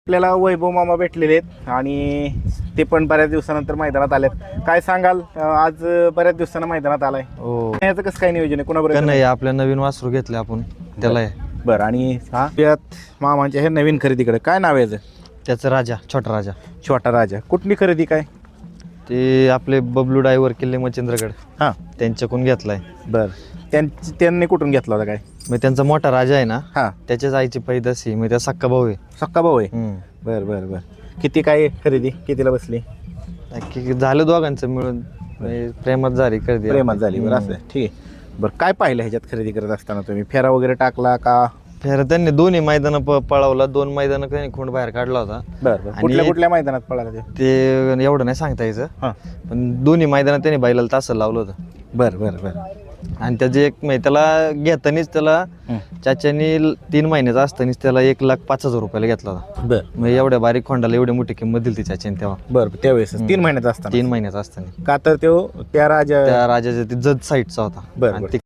आपल्याला वैभव मामा भेटलेले आहेत आणि ते पण बऱ्याच दिवसानंतर मैदानात आलेत. काय सांगाल, आज बऱ्याच दिवसांना मैदानात आलाय, हो याचं कसं काय नियोजन आहे, कुणाबरोबर? नाही आपल्या नवीन वासरू घेतले आपण त्याला आहे. बरं, आणि हा त्यात मामांच्या हे नवीन खरेदीकडे काय नाव आहे याचं? त्याचं राजा छोटा राजा. छोटा राजा. कुठली खरेदी काय? ते आपले बबलू डायव्हर किल्ले मच्छिंद्रगड हां, त्यांच्याकडून घेतलाय. बरं. त्यांनी कुठून घेतला होता काय? मग त्यांचा मोठा राजा आहे ना, हां, त्याच्याच आईची पैदाशी मग त्या सक्का भाऊ आहे. सक्का भाऊ आहे. बरं बरं बरं. किती काय खरेदी, कितीला बसली? झालं दोघांचं मिळून म्हणजे प्रेमात झाली खरेदी. प्रेमात झाली. बरं, असं आहे. ठीक आहे. बरं, काय पाहिलं ह्याच्यात खरेदी करत असताना तुम्ही? फेरा वगैरे टाकला का? फेर त्यांनी दोन्ही मैदानं पळवला, 2 मैदानं त्यांनी खोंड बाहेर काढला होता. बरं, कुठल्या कुठल्या मैदानात पळाला ते? ते एवढं नाही सांगता यायचं, हां, पण दोन्ही मैदानात त्यांनी बैलाला तासाला लावलं होतं. बरं बरं बरं. आणि त्याचे एक म्हणजे त्याला घेतानीच त्याला चाच्यानी 3 महिन्याचा असतानीच त्याला 1,05,000 रुपयाला घेतला होता. बरं मग एवढ्या बारीक खोंडाला एवढी मोठी किंमत दिली ती चाच्याने तेव्हा. बरं, त्यावेळेस 3 महिन्याचा असताना. 3 महिन्याचा असताना का तर तो त्या राजा त्या राजाच्या ती जज साईडचा होता. बरं, आणि बरं. ती